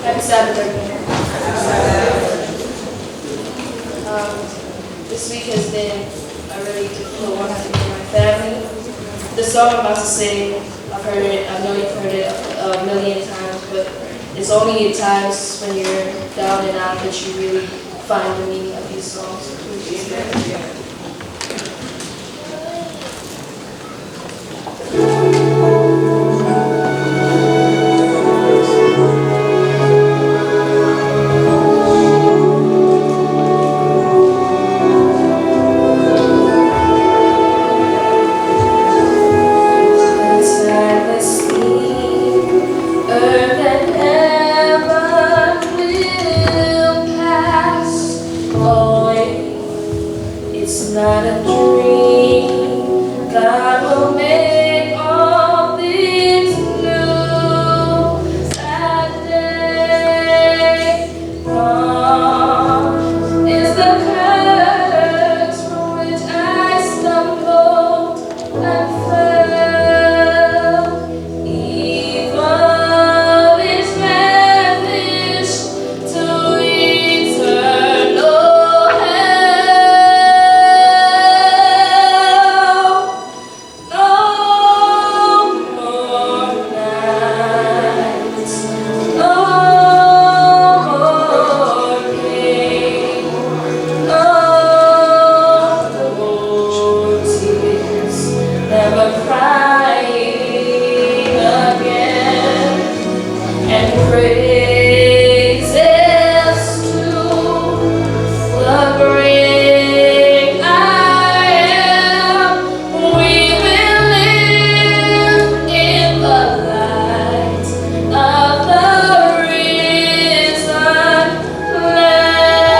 Happy Sabbath, everyone. This week has been a really difficult one for my family. The song I'm about to sing, I've heard it, I know you've heard it a million times, but it's only at times when you're down and out that you really find the meaning of these songs. It's not a dream. God will make all things new. That day gone is the curse from which I stumbled and fell. Evil is vanished to eternal. Never crying again, and praises to the great I am. We will live in the light of the risen Lamb.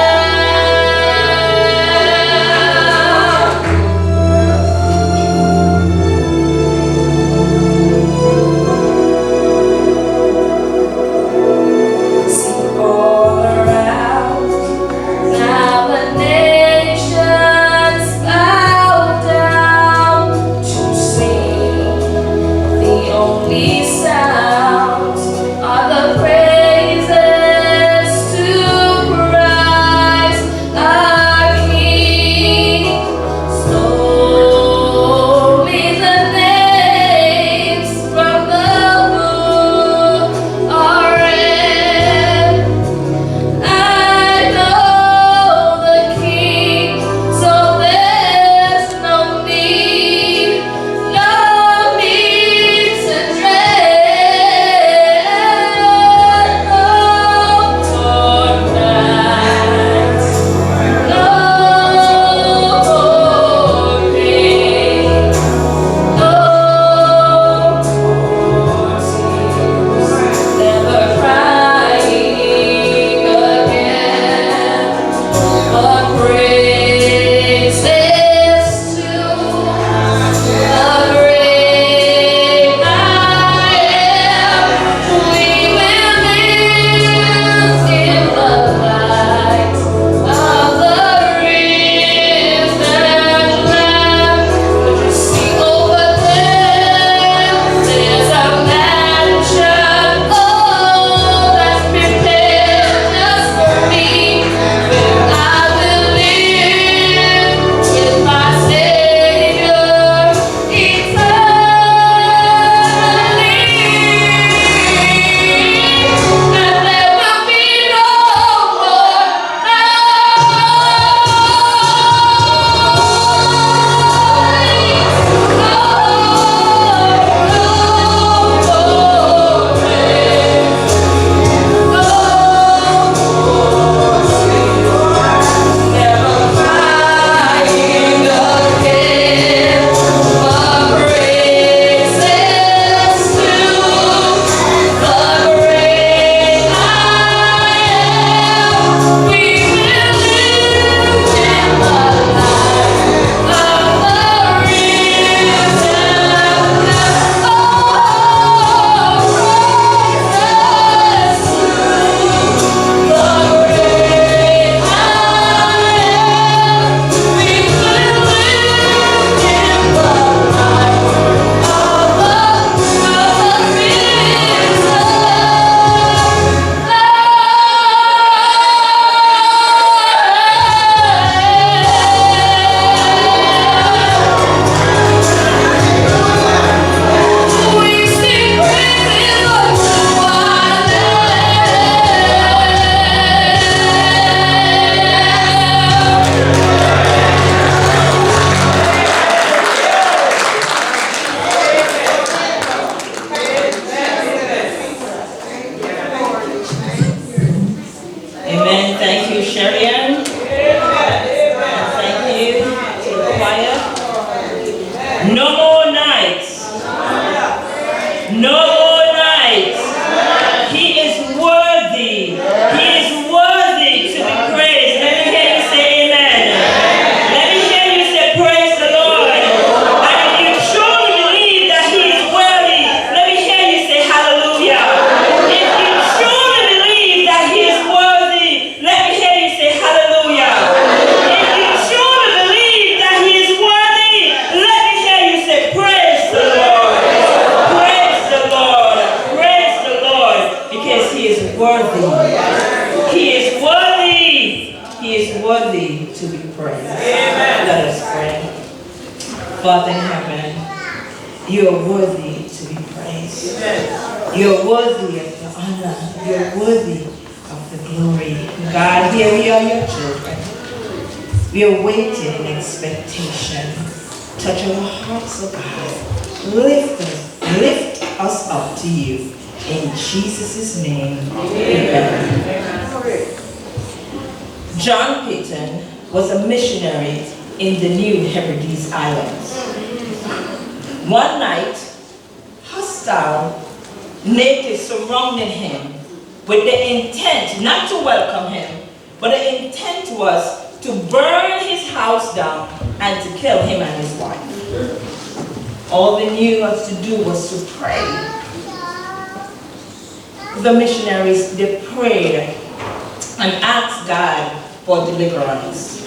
worthy. He is worthy. He is worthy to be praised. Let us pray. Father in heaven, you are worthy to be praised. You are worthy of the honor. You are worthy of the glory. God, here we are, your children. We are waiting in expectation. Touch our hearts, oh God. Lift us up to you. In Jesus' name, amen. John Peyton was a missionary in the New Hebrides Islands. One night, hostile natives surrounded him with the intent not to welcome him, but the intent was to burn his house down and to kill him and his wife. All they knew what to do was to pray. The missionaries, they prayed and asked God for deliverance.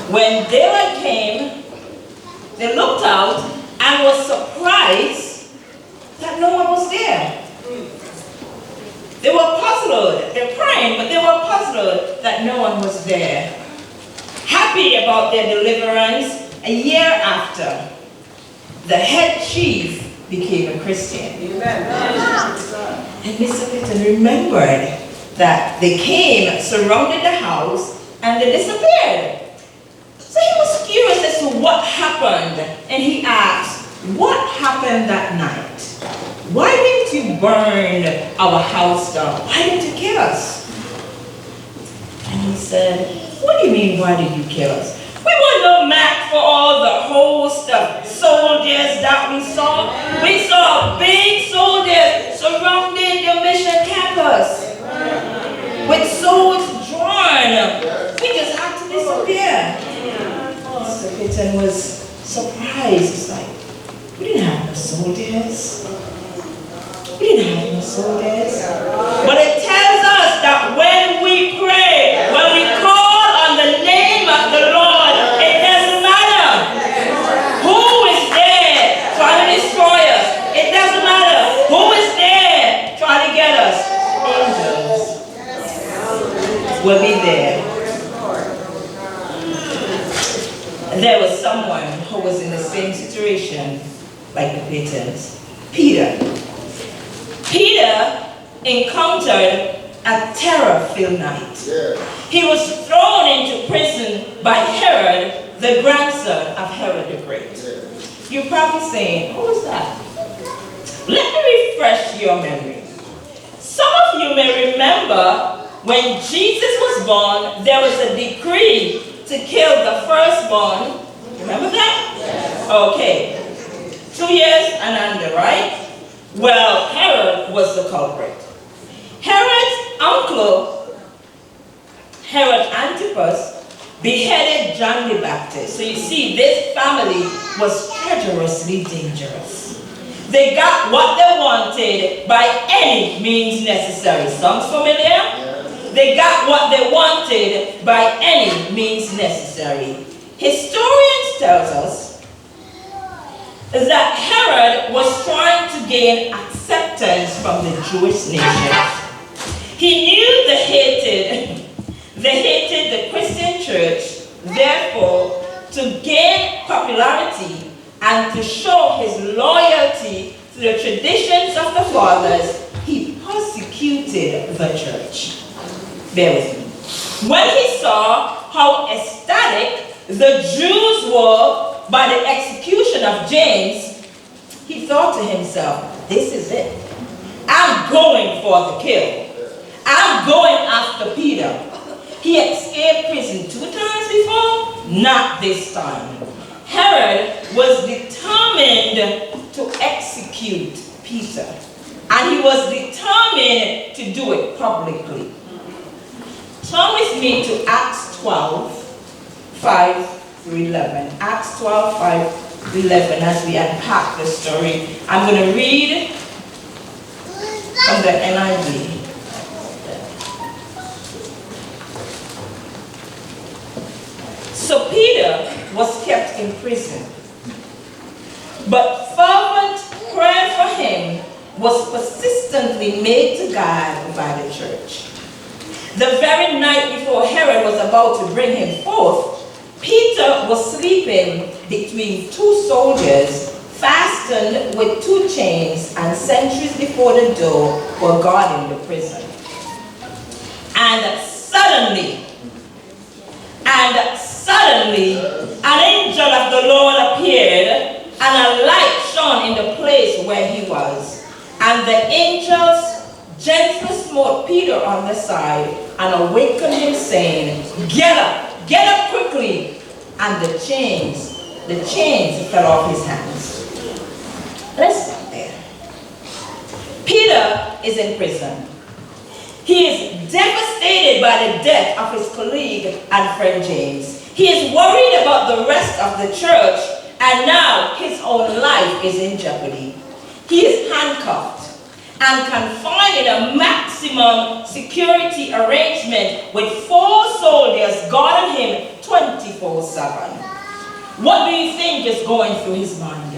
When daylight came, they looked out and was surprised that no one was there. They were puzzled. They're praying, but they were puzzled that no one was there. Happy about their deliverance, a year after, the head chief became a Christian. Amen. And Mr. Peyton remembered that they came, surrounded the house, and they disappeared. So he was curious as to what happened, and he asked, what happened that night? Why didn't you burn our house down? Why didn't you kill us? And he said, what do you mean, why did you kill us? We were no match for all the host of soldiers that we saw. We saw big soldiers surrounding the mission campus with swords drawn. We just had to disappear. Mr. Peyton was surprised. He's like, we didn't have no soldiers. We didn't have no soldiers. But it tells us that when we pray, when we call on the name of the Lord, it doesn't matter who is there trying to destroy us. It doesn't matter who is there trying to get us. Angels will be there. There was someone who was in the same situation like the Peytons. Peter. Peter encountered a terror-filled night. He was thrown into prison by Herod, the grandson of Herod the Great. You're probably saying, who is that? Let me refresh your memory. Some of you may remember when Jesus was born, there was a decree to kill the firstborn. Remember that? Yes. Okay. 2 years and under, right? Well, Herod was the culprit. Herod's uncle, Herod Antipas, beheaded John the Baptist. So you see, this family was treacherously dangerous. They got what they wanted by any means necessary. Sounds familiar? Yeah. They got what they wanted by any means necessary. Historians tell us that Herod was trying to gain acceptance from the Jewish nation. He knew they hated the Christian church. Therefore, to gain popularity and to show his loyalty to the traditions of the fathers, he persecuted the church. Bear with me. When he saw how ecstatic the Jews were by the execution of James, he thought to himself, this is it. I'm going for the kill. I'm going after Peter. He escaped prison 2 times before, not this time. Herod was determined to execute Peter, and he was determined to do it publicly. Turn with me to Acts 12, 5 through 11. Acts 12, 5 through 11, as we unpack the story. I'm going to read from the NIV. So Peter was kept in prison, but fervent prayer for him was persistently made to God by the church. The very night before Herod was about to bring him forth, Peter was sleeping between two soldiers, fastened with two chains, and sentries before the door were guarding the prison. And suddenly, an angel of the Lord appeared, and a light shone in the place where he was. And the angels gently smote Peter on the side and awakened him, saying, get up quickly. And the chains fell off his hands. Let's stop there. Peter is in prison. He is devastated by the death of his colleague and friend James. He is worried about the rest of the church, and now his own life is in jeopardy. He is handcuffed and confined in a maximum security arrangement with 4 soldiers guarding him 24/7. What do you think is going through his mind?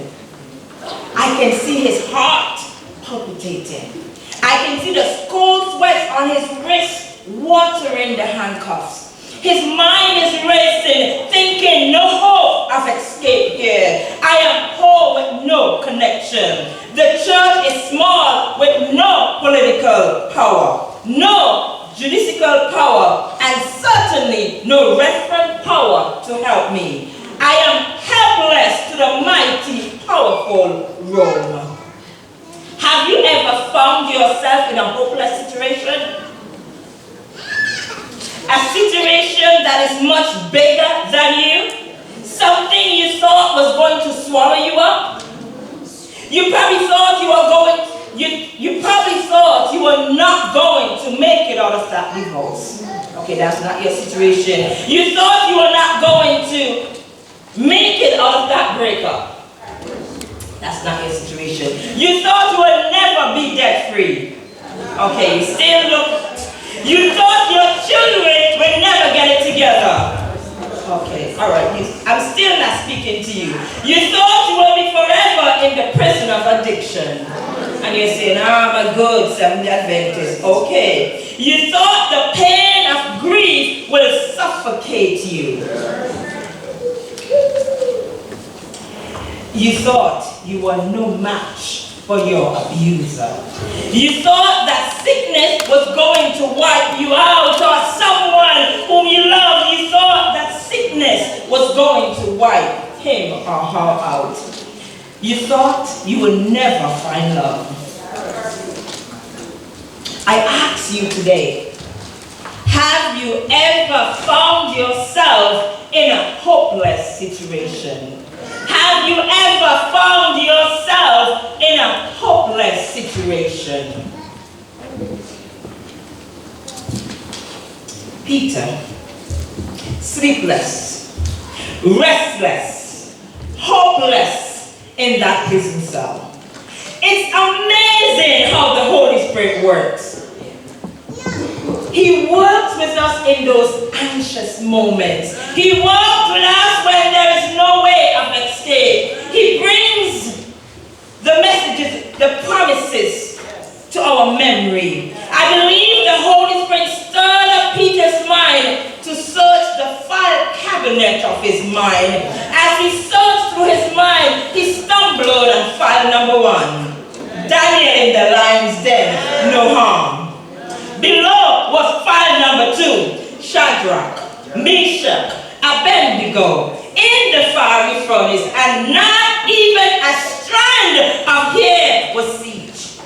I can see his heart palpitating. I can see the cold sweat on his wrist watering the handcuffs. His mind is racing, thinking no hope of escape here. I am poor with no connection. The church is small with no political power, no judicial power, and certainly no referent power to help me. I am helpless to the mighty, powerful Rome. Have you ever found yourself in a hopeless situation? A situation that is much bigger than you? Something you thought was going to swallow you up? You probably thought you were not going to make it out of that divorce. Okay, that's not your situation. You thought you were not going to make it out of that breakup. That's not your situation. You thought you would never be debt free. Okay, you still look. You thought your children would never get it together. Okay, all right. I'm still not speaking to you. You thought you would be forever in the prison of addiction. And you're saying, I'm a good Seventh-day Adventist. Okay. You thought the pain of grief will suffocate you. You thought you were no match for your abuser. You thought that sickness was going to wipe you out, or someone whom you love. You thought that sickness was going to wipe him or her out. You thought you would never find love. I ask you today, have you ever found yourself in a hopeless situation? Have you ever found yourself in a hopeless situation? Peter, sleepless, restless, hopeless in that prison cell. It's amazing how the Holy Spirit works. He works with us in those anxious moments. He works with us when there is no way of escape. He brings the messages, the promises to our memory. I believe the Holy Spirit stirred up Peter's mind to search the file cabinet of his mind. As he searched through his mind, he stumbled on file number 1. Daniel in the lion's den, no harm. Below was file number 2, Shadrach, Meshach, Abednego, in the fiery furnace, and not even a strand of hair was singed.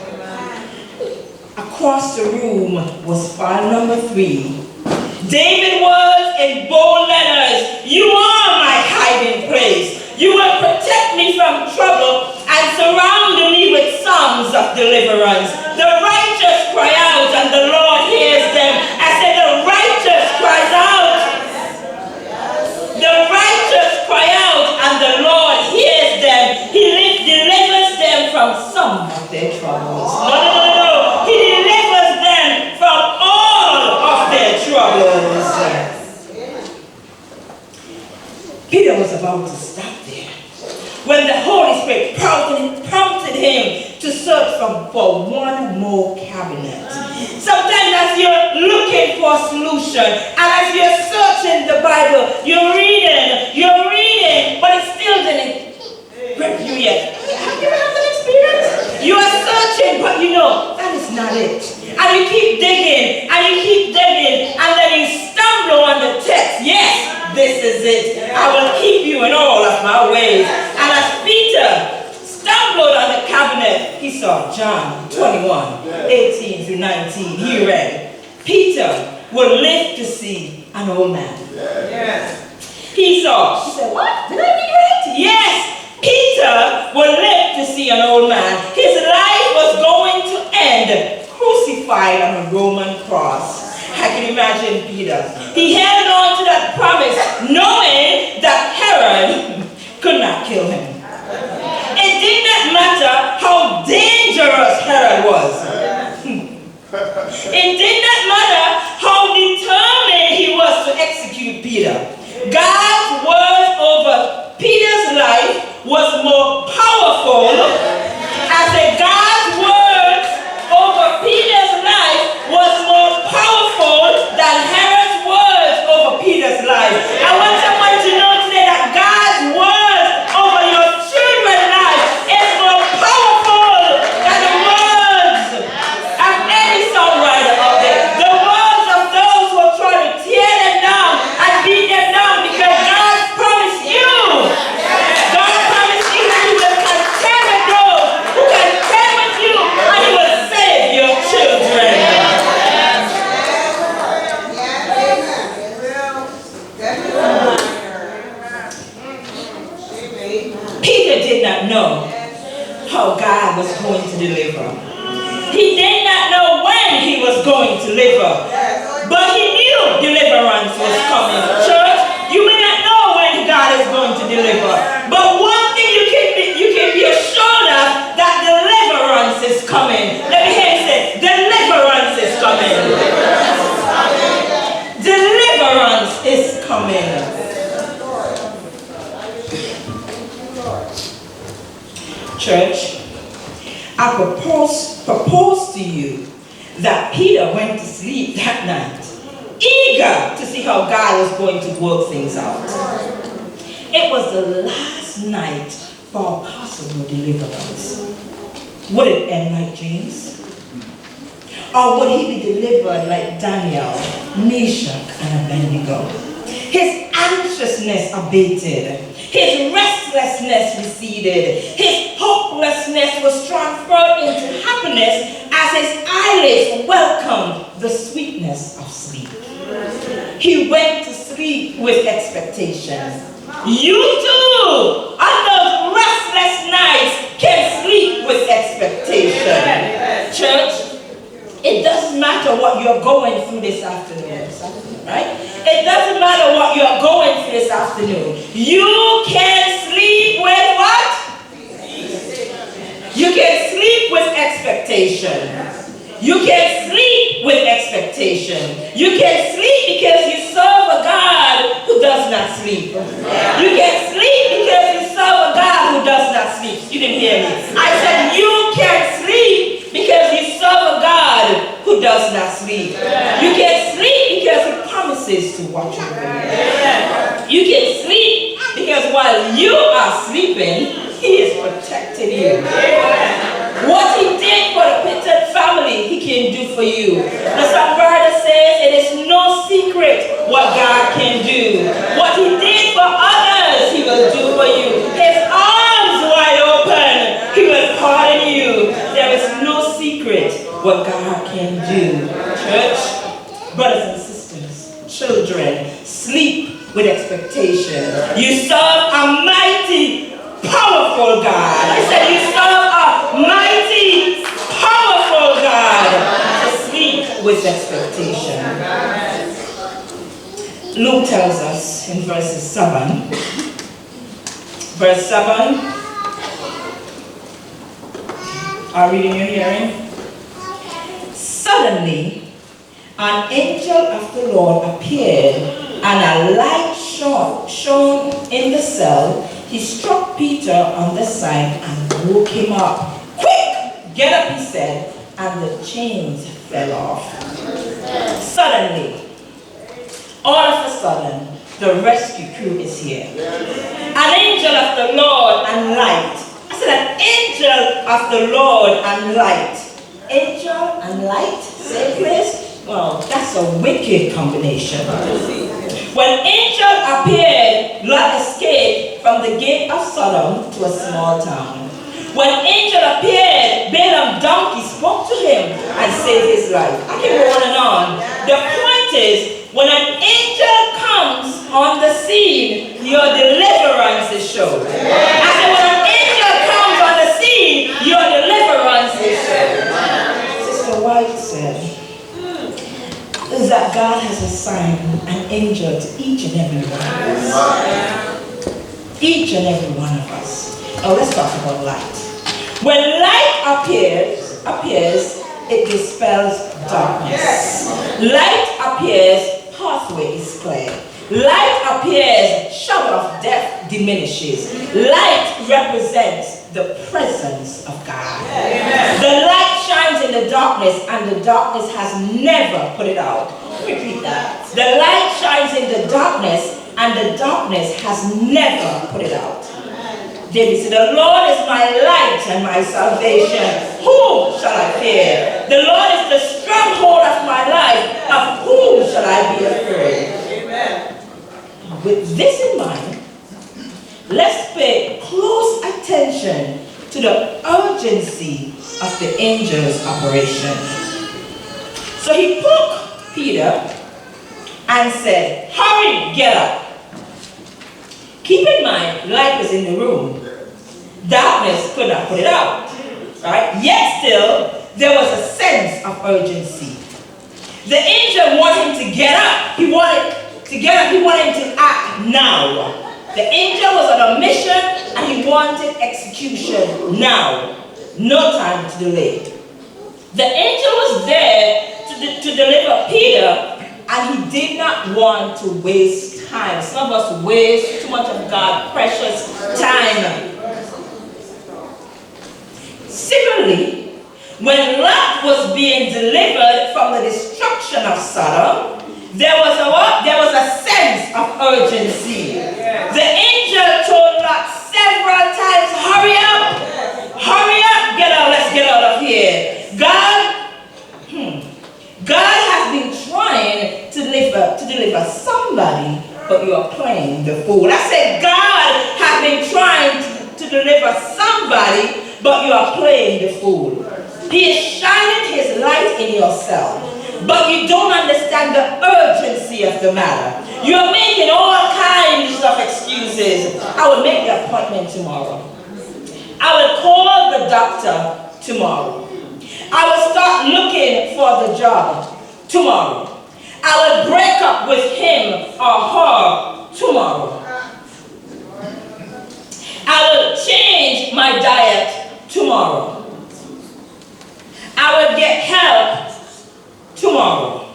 Across the room was file number 3. David words in bold letters, you are my hiding place. You will protect me from trouble and surround me with songs of deliverance. The righteous cry out and the Lord hears them. I said the righteous cries out. The righteous cry out and the Lord hears them. He delivers them from some of their troubles. No. He delivers them from all of their troubles. Peter was about to stop there when the Holy Spirit prompted him to search search for one more cabinet. Sometimes as you're looking for a solution, and as you're searching the Bible, you're reading, but it still didn't grip you yet. Have you ever had that experience? You are searching, but you know, that is not it. And you keep digging, and then you stumble on the text. Yes, this is it. I will keep you in all of my ways. And as Peter stumbled on the cabinet, he saw John 21:18-19. He read, Peter will live to see an old man. Yes. He said, what? Did I read right? Yes. Peter will live to see an old man. His life was going to end crucified on a Roman cross. I can imagine Peter. He held on to that promise, knowing that Herod could not kill him. It did not matter how dangerous Herod was. It did not matter how determined he was to execute Peter. God's word over Peter's life was more powerful. I said God's word over Peter's life was more powerful than Herod's words over Peter's life. I want someone to know today that God's word over your children's life is more powerful than the words of any songwriter out there. The words of those who are trying to tear them down and beat them down, because God promised you. God promised you that He will contend with those who contend with you, and He will save your children. Peter did not know how God was going to deliver. He did not know when He was going to deliver, but he knew deliverance was coming. Church, you may not know when God is going to deliver, but one thing you can be assured of, that deliverance is coming. Let me hear you say, deliverance is coming. Deliverance is coming. Church, I propose to you that Peter went to sleep that night, eager to see how God was going to work things out. It was the last night for possible deliverance. Would it end like James? Or would he be delivered like Daniel, Meshach, and Abednego? His anxiousness abated. His restlessness receded. His hopelessness was transferred into happiness as his eyelids welcomed the sweetness of sleep. He went to sleep with expectation. You too, on those restless nights, can sleep with expectation. Church, it doesn't matter what you're going through this afternoon, right? It doesn't matter what you're going through this afternoon. You can sleep with what? You can sleep with expectation. You can sleep with expectation. You can sleep because you serve a God who does not sleep. You can sleep because you serve a God who does not sleep. You didn't hear me. I said you can sleep because you serve a God who does not sleep. You can sleep because He promises to watch over you. You can sleep because while you are sleeping, He is protecting you. What He did for the Pitted family, He can do for you. The songwriter says it is no secret what God can do. What He did for others, He will do for you. His arms wide open, He will pardon you. There is no secret what God can do. Church, brothers and sisters, children, sleep with expectation. You serve a mighty, powerful God. I said you serve a mighty, powerful God. To sleep with expectation. Luke tells us in verse 7. Are reading your hearing? Suddenly, an angel of the Lord appeared, and a light shone in the cell. He struck Peter on the side and woke him up. Quick, Get up, he said, and the chains fell off. Suddenly, all of a sudden, the rescue crew is here. An angel of the Lord and light. I said an angel of the Lord and light. Angel and light, same place? Well, that's a wicked combination. When angel appeared, Lot escaped from the gate of Sodom to a small town. When angel appeared, Balaam donkey spoke to him and saved his life. I can go on and on. The point is, when an angel comes on the scene, your deliverance is shown. I said, when an angel comes on the scene, your deliverance is shown. Sister White said that God has assigned an angel to each and every one of us. Each and every one of us. Now let's talk about light. When light appears, it dispels darkness. Light appears, pathway is clear. Light appears, shadow of death diminishes. Light represents the presence of God. Amen. The light shines in the darkness, and the darkness has never put it out. Repeat that. The light shines in the darkness, and the darkness has never put it out. David said, the Lord is my light and my salvation. Whom shall I fear? The Lord is the stronghold of my life. Of whom shall I be afraid? Amen. With this in mind, let's pay close attention to the urgency of the angel's operation. So he took Peter and said, hurry, get up. Keep in mind, light was in the room. Darkness could not put it out. Right? Yet still, there was a sense of urgency. The angel wanted him to get up. He wanted to get up. He wanted him to act now. The angel was on a mission and he wanted execution now. No time to delay. The angel was there to deliver Peter, and he did not want to waste time. Some of us waste too much of God's precious time. Similarly, when Lot was being delivered from the destruction of Sodom, there was a sense of urgency. The angel told Lot several times, hurry up, get out, let's get out of here. God has been trying to deliver somebody, but you are playing the fool. I said, God has been trying to deliver somebody, but you are playing the fool. He is shining his light in yourself, but you don't understand the urgency of the matter. You are making all kinds of excuses. I will make the appointment tomorrow. I will call the doctor tomorrow. I will start looking for the job tomorrow. I will break up with him or her tomorrow. I will change my diet tomorrow. I will get help tomorrow.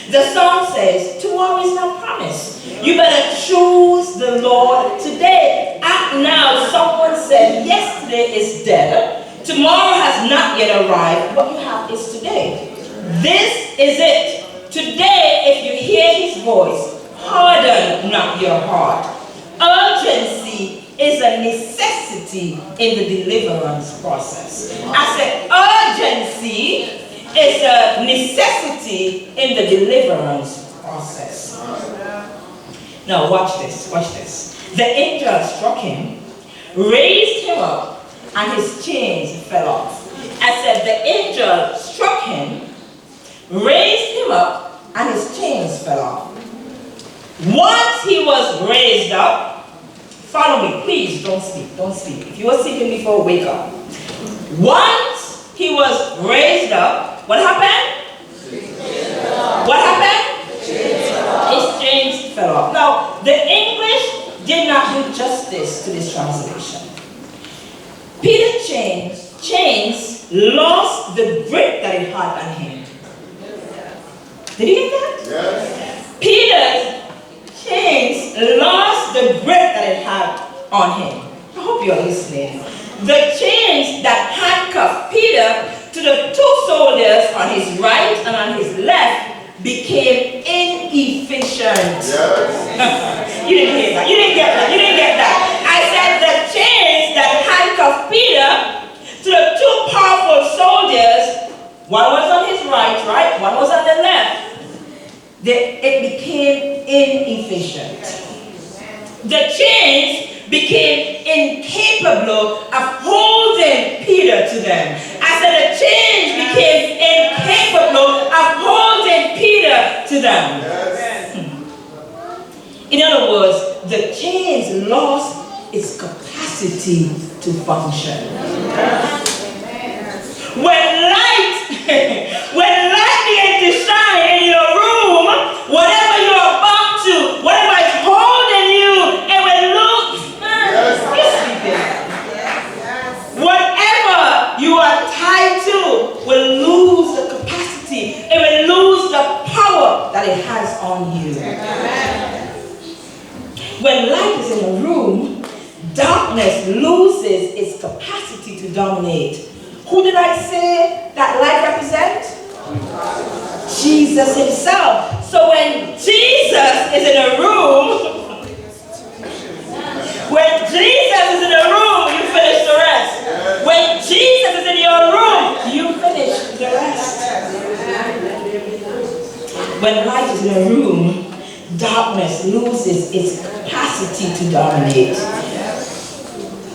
The song says, tomorrow is not promised. You better choose the Lord today. Act now. Someone said, yesterday is dead. Tomorrow has not yet arrived. What you have is today. This is it. Today, if you hear his voice, harden not your heart. Urgency is a necessity in the deliverance process. I said urgency is a necessity in the deliverance process. Now watch this, watch this. The angel struck him, raised him up, and his chains fell off. I said the angel struck him, raised him up, and his chains fell off. Once he was raised up, follow me, please, don't speak, don't speak. If you were sleeping before, wake up. Once he was raised up, what happened? What happened? His chains fell off. Now, the English did not do justice to this translation. Peter's chains lost the grip that it had on him. Did you get that? Yes. Peter's chains lost the grip that it had on him. I hope you're listening. The chains that handcuffed Peter to the two soldiers on his right and on his left became inefficient. Yes. You didn't hear that. You didn't get that. You didn't get that. I said the chains that handcuffed Peter to the two powerful soldiers, one was on his right, one was on the left. It became inefficient. The chains became incapable of holding Peter to them. I said the chains became incapable of holding Peter to them. In other words, the chains lost its capacity to function. When light begins to shine in your room, whatever you're about to, whatever is holding you, it will look, you're sleeping. Whatever you are tied to will lose the capacity, it will lose the power that it has on you. When light is in a room, darkness loses its capacity to dominate. Who did I say that light represents? Jesus himself. So when Jesus is in a room, you finish the rest. When Jesus is in your room, you finish the rest. When light is in a room, darkness loses its capacity to dominate.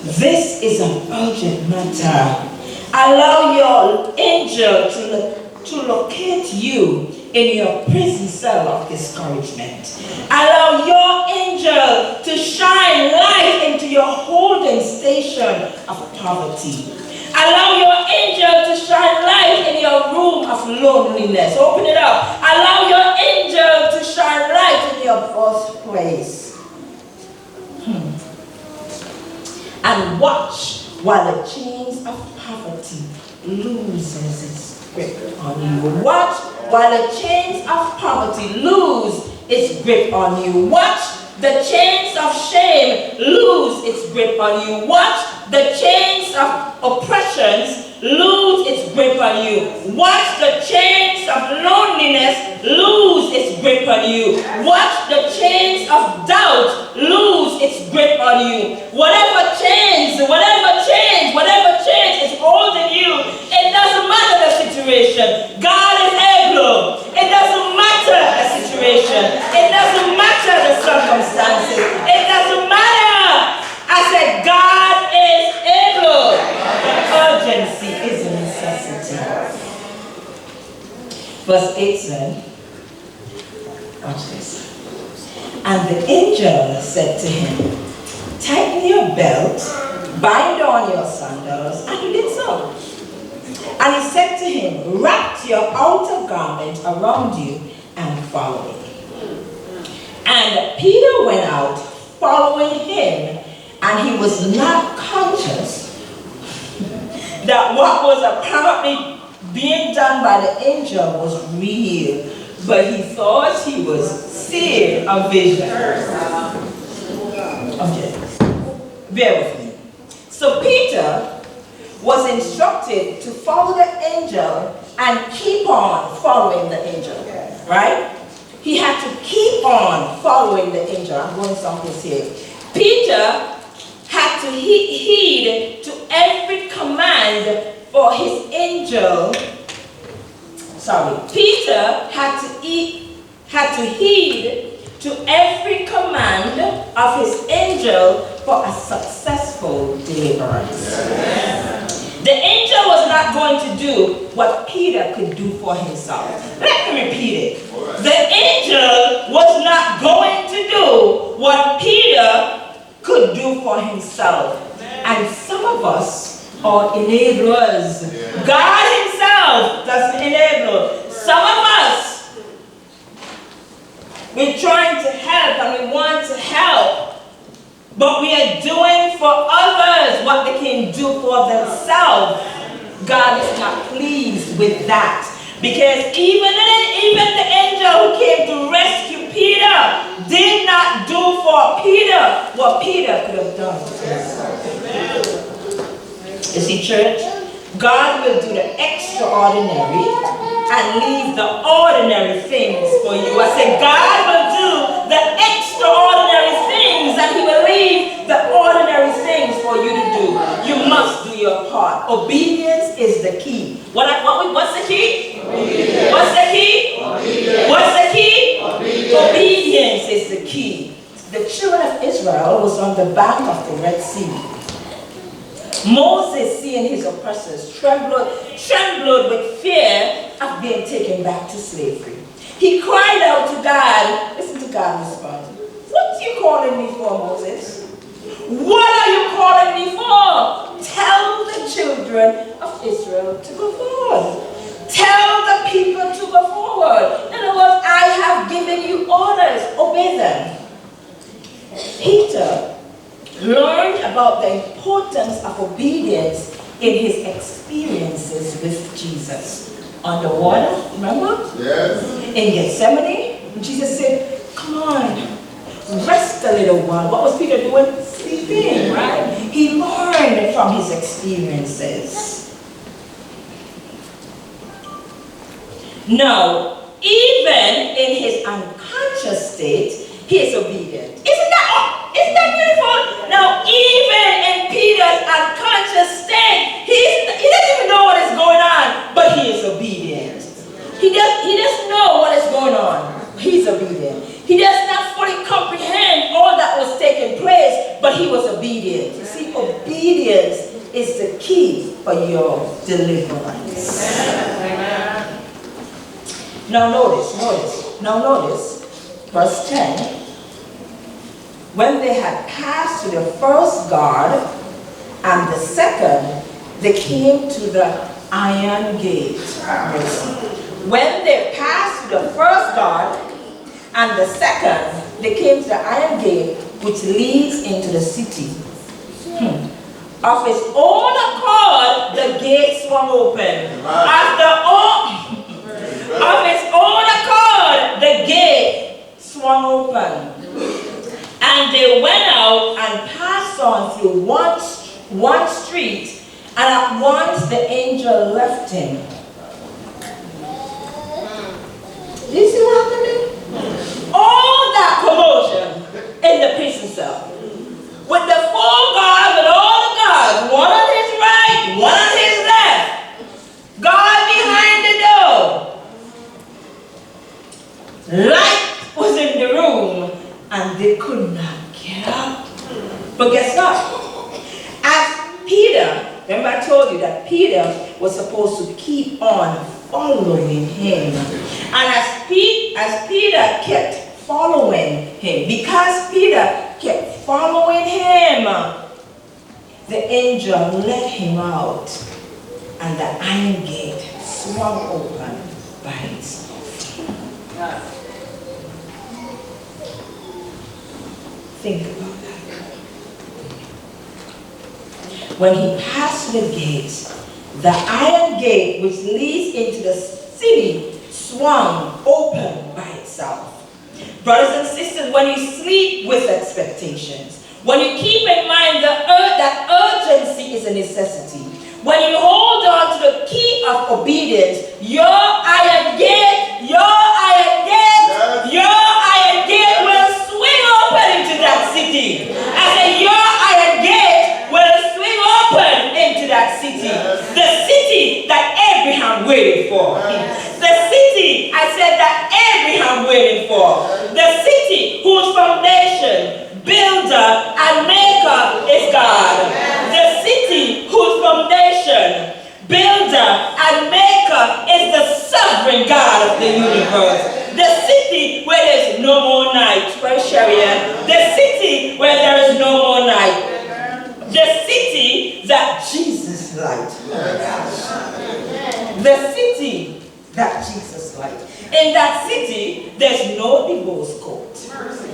This is an urgent matter. Allow your angel to locate you in your prison cell of discouragement. Allow your angel to shine light into your holding station of poverty. Allow your angel to shine light in your room of loneliness. Open it up. Allow your angel to shine light in your birthplace. And watch while the chains of poverty loses its grip on you. Watch while the chains of poverty lose its grip on you. Watch the chains of shame lose its grip on you. Watch the chains of oppressions lose its grip on you. Watch the chains of loneliness lose its grip on you. Watch the chains of doubt lose its grip on you. Whatever chains is holding you, it doesn't matter the situation. God is able. It doesn't matter the situation. It doesn't matter the circumstances. It doesn't matter. I said God is able. Urgency is a necessity. Verse 8 said, watch this. And the angel said to him, tighten your belt, bind on your sandals, and he did so. And he said to him, wrap your outer garment around you and follow me. And Peter went out following him, and he was not conscious that what was apparently being done by the angel was real, but he thought he was seeing a vision. Okay, bear with me. So Peter was instructed to follow the angel and keep on following the angel, right? He had to keep on following the angel. I'm going someplace here. Peter had to heed to every command for his angel. Peter had to heed to every command of his angel for a successful deliverance. The angel was not going to do what Peter could do for himself. Let me repeat it. The angel was not going to do what Peter could do for himself. And some of us are enablers. God himself doesn't enable. Some of us, we're trying to help and we want to help, but we are doing for others what they can do for themselves. God is not pleased with that, because even the angel who came to rescue Peter did not do for Peter what Peter could have done. You see, church, God will do the extraordinary and leave the ordinary things for you. I said, God will do the extraordinary things and he will leave the ordinary things for you to do. You must do your part. Obedience is the key. What's the key? Obedience. What's the key? Obedience. What's the key? Obedience. Obedience is the key. The children of Israel was on the bank of the Red Sea. Moses, seeing his oppressors, trembled with fear of being taken back to slavery. He cried out to God. Listen to God's response. What are you calling me for, Moses? What are you calling me for? Tell the children of Israel to go forward. Tell the people to go forward. In other words, I have given you orders. Obey them. Peter learned about the importance of obedience in his experiences with Jesus. On the water, remember? Yes. In Gethsemane, Jesus said, come on, rest a little while. What was Peter doing? Sleeping, right? He learned from his experiences. Now, even in his unconscious state, he is obedient. Isn't that beautiful? Now, even in Peter's unconscious state, he doesn't even know what is going on, but he is obedient. He doesn't know what is going on. He's obedient. He does not fully comprehend all that was taking place, but he was obedient. You see, obedience is the key for your deliverance. Amen. Now notice, verse 10. When they had passed to the first guard and the second, they came to the iron gate. When they passed to the first guard and the second, they came to the iron gate which leads into the city. Of his own accord, the gate swung open. Of his own accord, the gate swung open. And they went out and passed on through one street, and at once the angel left him. Do you see what happened? All that commotion in the prison cell. With the full guard, with all the guards, one on his right, one on his left. God behind the door. Light was in the room, and they could not get up. But guess what? As Peter, remember I told you that Peter was supposed to keep on following him. And as Peter kept following him, because Peter kept following him, the angel let him out, and the iron gate swung open by itself. Think about that. When he passed the gates, the iron gate which leads into the city swung open by itself. Brothers and sisters, when you sleep with expectations, when you keep in mind that urgency is a necessity, when you hold on to the key of obedience, your iron gate will swing open into that city. I said, your iron gate will swing open into that city. The city that Abraham waited for. The city, I said, that Abraham waited for. The city whose foundation, builder, and maker is God. The city whose foundation, builder, and maker is the sovereign God of the universe. The city where there is no more night. Where's Sharia? The city where there is no more night. The city that Jesus light. The city that Jesus light. In that city, there's no divorce court.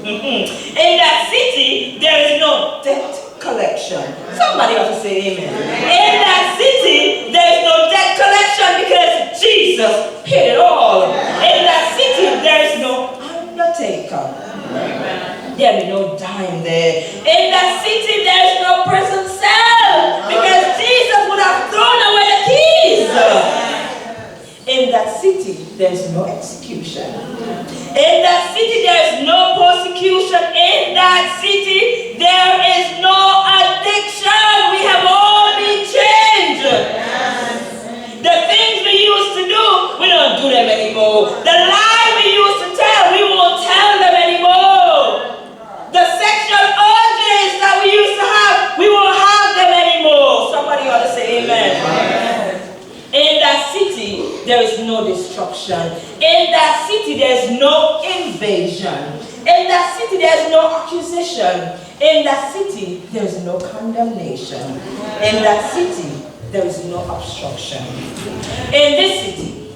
In that city, there is no debt collection. Somebody ought to say amen. In that city, there is no debt collection because Jesus paid it all. In that city, there is no undertaker. There be no dime there. In that city, there is no prison cell because Jesus would have thrown away the key In that city, there's no execution. In that city, there's no persecution. In that city, there is no addiction. We have all been changed. The things we used to do, we don't do them anymore. The lie we used to tell, we won't tell them anymore. The sexual urges that we used to have, we won't have them anymore. Somebody ought to say amen. In that city, there is no destruction. In that city, there is no invasion. In that city, there is no accusation. In that city, there is no condemnation. In that city, there is no obstruction. In this city,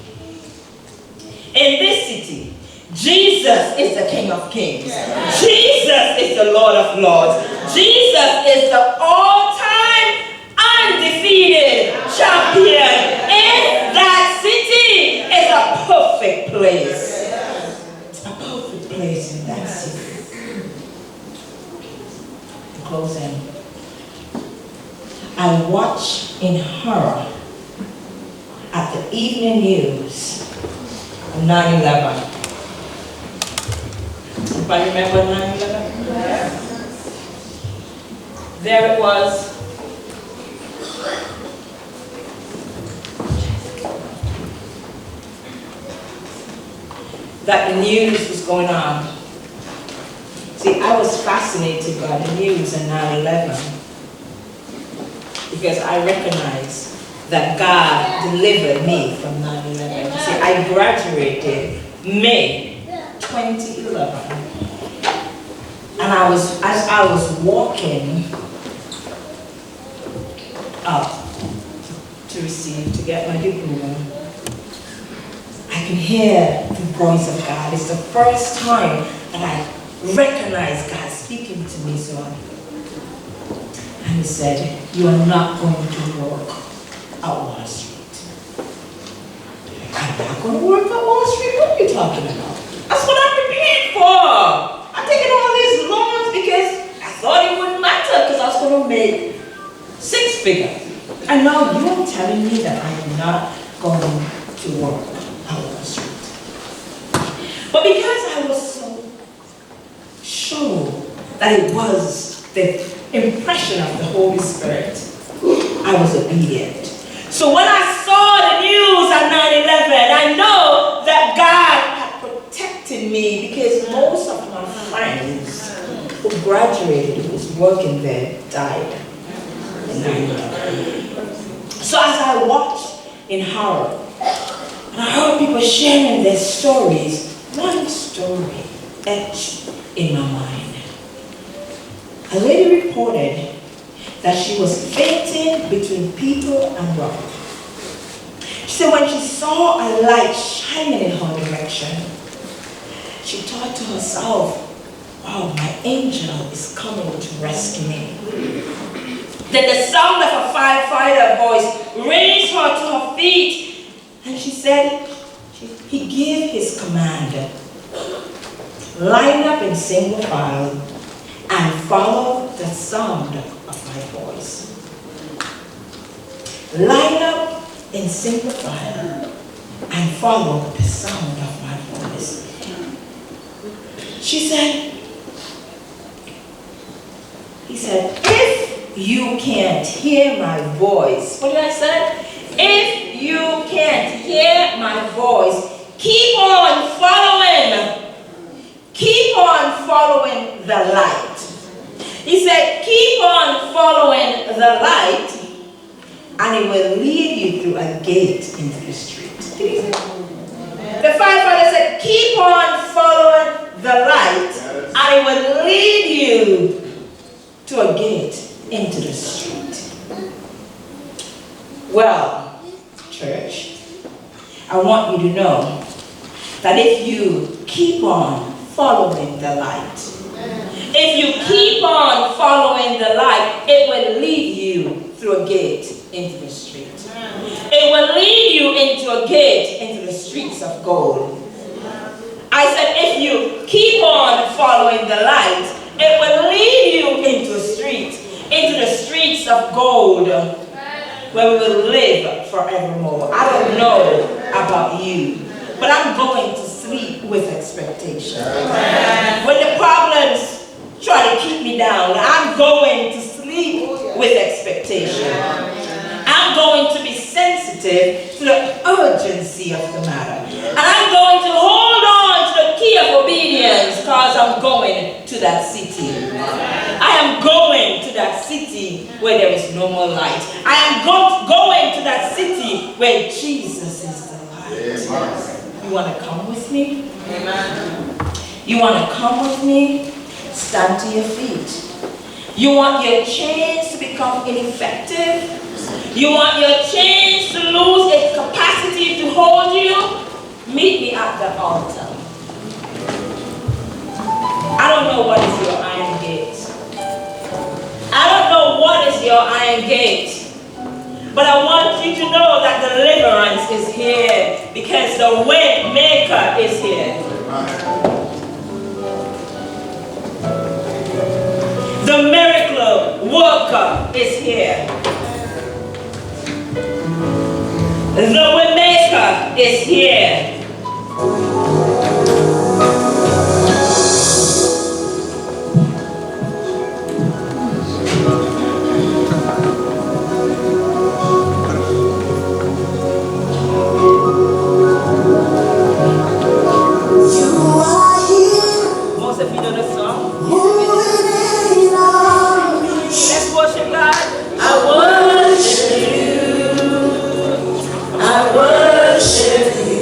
Jesus is the King of Kings. Jesus is the Lord of Lords. Jesus is the all-time undefeated champion. In that city is a perfect place. A perfect place in that city. To close in, I watch in horror at the evening news of 9/11. Anybody remember 9/11? Yeah. There it was. That the news was going on. See, I was fascinated by the news in 9/11 because I recognized that God delivered me from 9/11. See, I graduated May 2011, and as I was walking up to get my diploma, I can hear the voice of God. It's the first time that I recognized God speaking to me. And he said, "You are not going to work at Wall Street." I'm not going to work at Wall Street? What are you talking about? That's what I'm prepared for. I'm taking all these loans because I thought it wouldn't matter because I was going to make 6 figures. And now you're telling me that I'm not going to work at Wall Street. But because I was so sure that it was the impression of the Holy Spirit, I was obedient. So when I saw the news at 9/11, I know that God had protected me because most of my friends who graduated, who was working there, died in 9/11. So as I watched in horror, and I heard people sharing their stories, one story etched in my mind. A lady reported that she was fainting between people and rock. She said when she saw a light shining in her direction, she thought to herself, "Wow, my angel is coming to rescue me." Then the sound of a firefighter voice raised her to her feet, and she said, he gave his command, "Line up in single file and follow the sound of my voice." Line up in single file and follow the sound of my voice. He said, "If you can't hear my voice," what did I say? "If you can't hear my voice, keep on following the light." He said, "Keep on following the light, and it will lead you through a gate into the street." The firefighter said, "Keep on following the light, and it will lead you to a gate into the street." Well, church, I want you to know that if you keep on following the light, if you keep on following the light, it will lead you through a gate into the street. It will lead you into a gate into the streets of gold. I said, if you keep on following the light, it will lead you into the streets of gold. where we will live forevermore. I don't know about you, but I'm going to sleep with expectation. When the problems try to keep me down, I'm going to sleep with expectation. I'm going to be sensitive to the urgency of the matter. And I'm going to hold on to the key of obedience because I'm going to that city. I am going to that city where there is no more light. I am going to that city where Jesus is the light. You want to come with me? Amen. You want to come with me? Stand to your feet. You want your chains to become ineffective? You want your chains to lose its capacity to hold you? Meet me at the altar. I don't know what is your iron gate. I don't know what is your iron gate. But I want you to know that deliverance is here because the way maker is here. The miracle worker is here. The way maker is here. Most of you know the song. Let's worship God. I worship you. I worship you.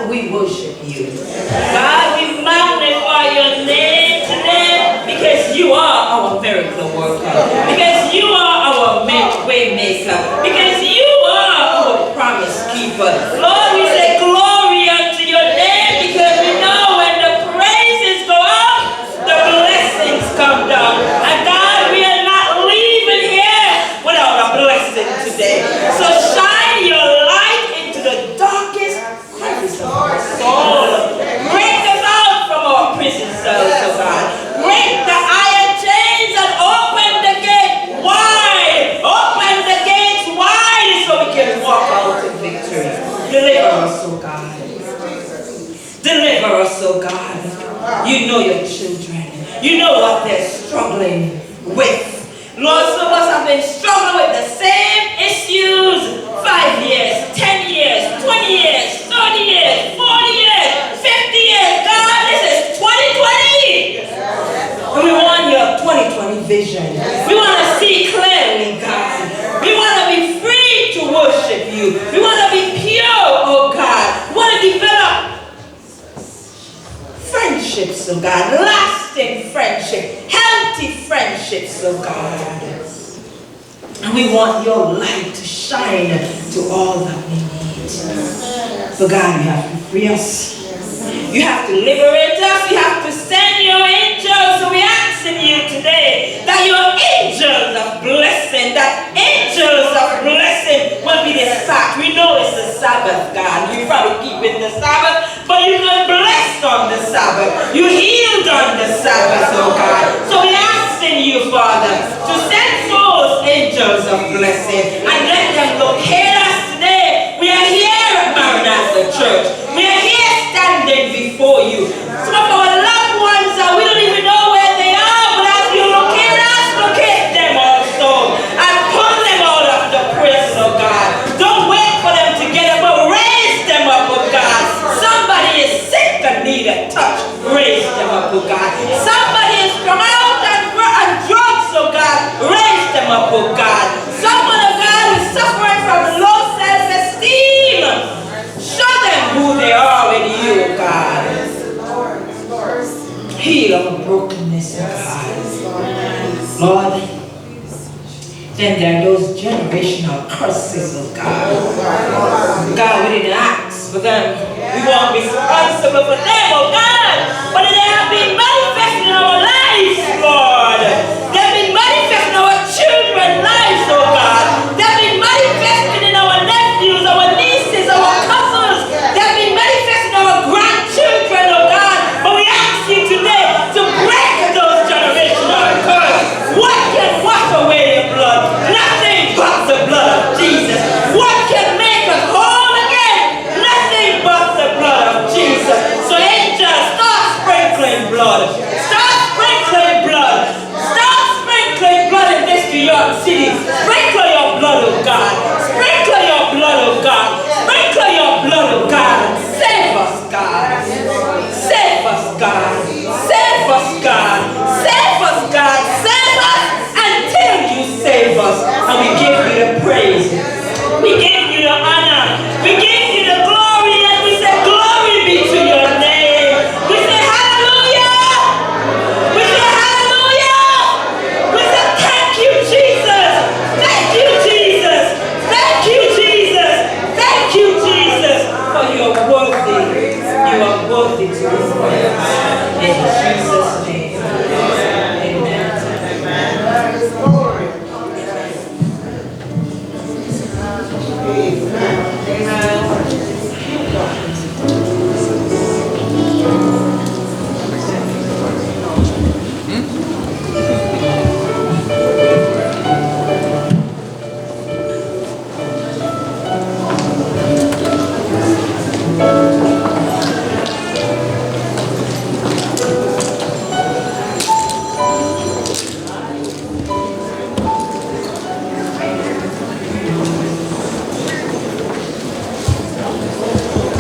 God, we worship you. God, we magnify your name today because you are our miracle worker. Because you are our way maker. Because you are our promise keeper. Lord, we say glory unto your name because we know when the praises go up, the blessings come down. And God, we are not leaving here without a blessing today. So shine your light into the darkest crevice of our soul. Break us out from our prison cells, oh God. Break the iron chains and open the gate wide. Open the gates wide so we can walk out in victory. Deliver us, oh God. Deliver us, oh God. You know your children. You know what they're struggling with. Lord, some of us have been struggling with the same issues 5 years, 10 years, 20 years, 30 years, 40 years, 50 years. God, this is 2020. And we want your 2020 vision. We want to see clearly, God. We want to be free to worship you. We want to be pure, oh God. We want to develop friendships, oh God, lasting friendship, healthy friendships, oh God. And we want your light to shine to all that we need. So God, you have to free us. You have to liberate us. You have to send your angels. So we're asking you today that your angels of blessing, that angels of blessing will be dispatched. We know it's the Sabbath, God. You probably keep it the Sabbath, but you're not blessed on the Sabbath. You healed on the Sabbath, oh God. So we're asking you, Father, to send those angels of blessing and let them locate us today. We are here at Maranatha Church. We are here standing before you. Some of our loved ones, we don't even know where they are, but as you locate us, locate them also. And pull them out of the prison, oh God. Don't wait for them to get up, but raise them up, oh God. Somebody is sick and need a touch. Raise them up, oh God. Somebody is from out and drugs, oh God. Raise them up, oh God. Someone, oh God, is suffering from low self-esteem. Show them who they are in you, oh God. Heal our brokenness, oh God. Lord, then there are those generational curses, oh God. God, we didn't ask for them. We won't be responsible for them, oh God. But they have been manifested in our lives, Lord. They've been manifested in our children's lives, oh God. They've been manifested in our nephews, our nieces, our cousins. They've been manifested in our grandchildren, oh God. But we ask you today to break those generational curses. What can wash away the blood? Nothing but the blood of Jesus. What can make us whole again? Nothing but the blood of Jesus. So angels, start sprinkling blood. Start sprinkling blood. Start sprinkling blood in this New York City